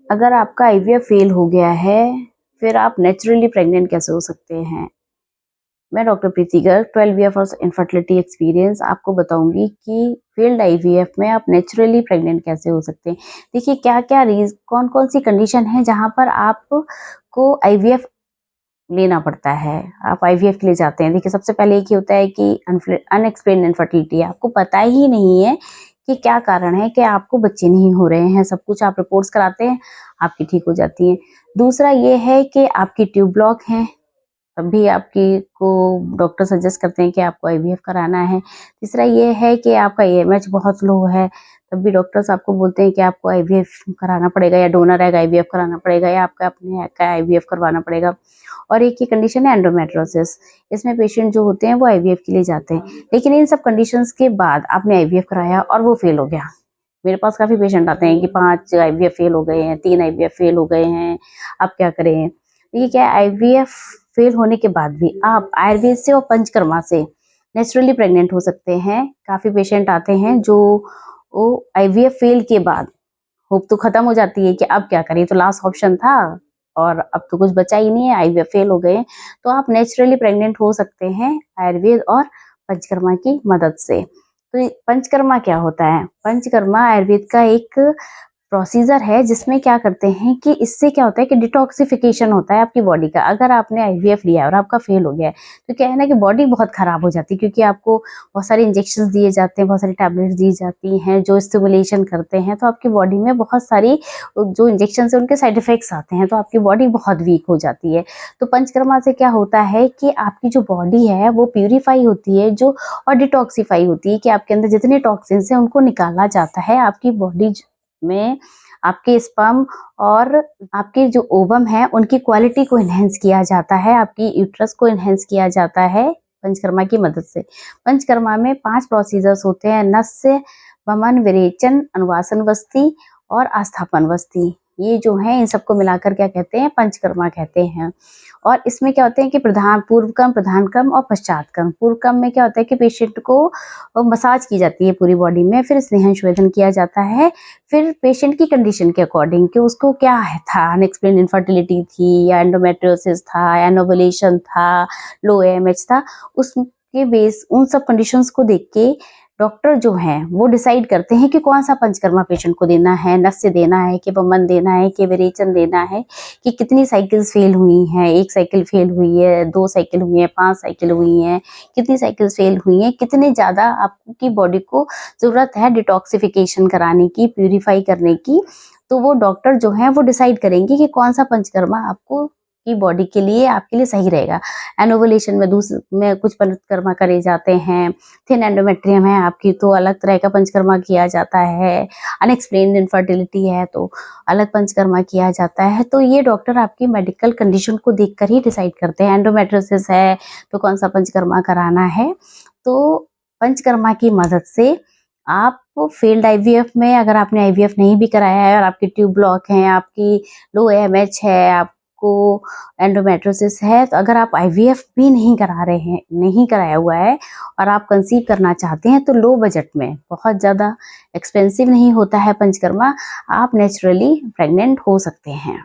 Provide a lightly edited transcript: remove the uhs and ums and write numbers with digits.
अगर आपका IVF fail हो गया है, फिर आप नेचुरली प्रेग्नेंट कैसे हो सकते हैं? मैं डॉक्टर प्रीति गर्ग 12 ईयर्स इनफर्टिलिटी एक्सपीरियंस आपको बताऊंगी कि फेल्ड आईवीएफ में आप नेचुरली प्रेग्नेंट कैसे हो सकते हैं। देखिए क्या-क्या कौन कौन सी कंडीशन है जहां पर आपको आईवीएफ लेना पड़ता है, आप आईवीएफ के लिए जाते हैं। देखिए सबसे पहले एक ही होता है कि अनएक्सप्लेन्ड इनफर्टिलिटी है, आपको पता ही नहीं है कि क्या कारण है कि आपको बच्चे नहीं हो रहे हैं। सब कुछ आप रिपोर्ट्स कराते हैं, आपकी ठीक हो जाती है। दूसरा ये है कि आपकी ट्यूब ब्लॉक है, तब भी आपकी को डॉक्टर सजेस्ट करते हैं कि आपको आईवीएफ कराना है। तीसरा ये है कि आपका एएमएच बहुत लो है, तब भी डॉक्टर्स आपको बोलते हैं कि आपको आईवीएफ कराना पड़ेगा या डोनर एग आईवीएफ कराना पड़ेगा या आपका अपने एग का आईवीएफ करवाना पड़ेगा। और एक ही कंडीशन है एंडोमेट्रियोसिस, इसमें पेशेंट जो होते हैं वो आईवीएफ के लिए जाते हैं। लेकिन इन सब कंडीशंस के बाद आपने आईवीएफ कराया और वो फेल हो गया। मेरे पास काफ़ी पेशेंट आते हैं कि 5 आईवीएफ फेल हो गए हैं, 3 आईवीएफ फेल हो गए हैं, अब क्या करें? देखिए क्या है, आईवीएफ फेल होने के बाद भी आप आयुर्वेद से और पंचकर्मा से नेचुरली प्रेग्नेंट हो सकते हैं। काफ़ी पेशेंट आते हैं जो आईवीएफ फेल के बाद होप तो खत्म हो जाती है कि अब क्या करें, तो लास्ट ऑप्शन था और अब तो कुछ बचा ही नहीं है, आईवीएफ फेल हो गए। तो आप नेचुरली प्रेग्नेंट हो सकते हैं आयुर्वेद और पंचकर्मा की मदद से। तो पंचकर्मा क्या होता है? पंचकर्मा आयुर्वेद का एक प्रोसीजर है जिसमें क्या करते हैं कि इससे क्या होता है कि डिटॉक्सिफिकेशन होता है आपकी बॉडी का। अगर आपने आईवीएफ लिया है और आपका फेल हो गया है तो क्या है ना कि बॉडी बहुत खराब हो जाती है, क्योंकि आपको बहुत सारे इंजेक्शन दिए जाते हैं, बहुत सारी टैबलेट्स दी जाती हैं जो स्टिमुलेशन करते हैं, तो आपकी बॉडी में बहुत सारी जो इंजेक्शन है उनके साइड इफेक्ट्स आते हैं, तो आपकी बॉडी बहुत वीक हो जाती है। तो पंचकर्मा से क्या होता है कि आपकी जो बॉडी है वो प्यूरिफाई होती है जो और डिटॉक्सिफाई होती है, कि आपके अंदर जितने टॉक्सिन्स हैं उनको निकाला जाता है। आपकी बॉडी में आपके स्पर्म और आपके जो ओवम है उनकी क्वालिटी को इन्हेंस किया जाता है, आपकी यूट्रस को इन्हेंस किया जाता है पंचकर्मा की मदद से। पंचकर्मा में 5 प्रोसीजर्स होते हैं: नस्य, वमन, विरेचन, अनुवासन वस्ती और आस्थापन वस्ती। ये जो है इन सबको मिलाकर क्या कहते हैं? पंचकर्मा कहते हैं। और इसमें क्या होते हैं कि पूर्व क्रम, प्रधान क्रम और पश्चात क्रम। पूर्व क्रम में क्या होता है कि पेशेंट को मसाज की जाती है पूरी बॉडी में, फिर स्नेहन शोधन किया जाता है, फिर पेशेंट की कंडीशन के अकॉर्डिंग कि उसको क्या है था, अनएक्सप्लेन्ड इनफर्टिलिटी थी या एंडोमेट्रियोसिस था, एनोवुलेशन था, लो एएमएच था, उसके बेस उन सब कंडीशंस को देख के डॉक्टर जो हैं वो डिसाइड करते हैं कि कौन सा पंचकर्मा पेशेंट को देना है, नस्य देना है कि वमन देना है कि विरेचन देना है, कि कितनी साइकिल्स फेल हुई हैं, 1 साइकिल फेल हुई है, 2 साइकिल हुई है, 5 साइकिल हुई हैं, कितनी साइकिल्स फेल हुई हैं, कितने ज़्यादा आपकी बॉडी को ज़रूरत है डिटॉक्सिफिकेशन कराने की, प्यूरिफाई करने की। तो वो डॉक्टर जो हैं वो डिसाइड करेंगे कि कौन सा पंचकर्मा आपको की बॉडी के लिए आपके लिए सही रहेगा। एनोवुलेशन में कुछ पंचकर्मा करे जाते हैं, थिन एंडोमेट्रियम है आपकी तो अलग तरह का पंचकर्मा किया जाता है, अनएक्सप्लेन्ड इनफर्टिलिटी है तो अलग पंचकर्मा किया जाता है। तो ये डॉक्टर आपकी मेडिकल कंडीशन को देखकर ही डिसाइड करते हैं। एंडोमेट्रियोसिस है तो कौन सा पंचकर्मा कराना है। तो पंचकर्मा की मदद से आप फेल्ड आईवीएफ में, अगर आपने आईवीएफ नहीं भी कराया है और आपकी ट्यूब ब्लॉक है, आपकी लो एएमएच है, आपको एंडोमेट्रियोसिस है, तो अगर आप आईवीएफ भी नहीं करा रहे हैं, नहीं कराया हुआ है और आप कंसीव करना चाहते हैं, तो लो बजट में, बहुत ज़्यादा एक्सपेंसिव नहीं होता है पंचकर्मा, आप नेचुरली प्रेग्नेंट हो सकते हैं।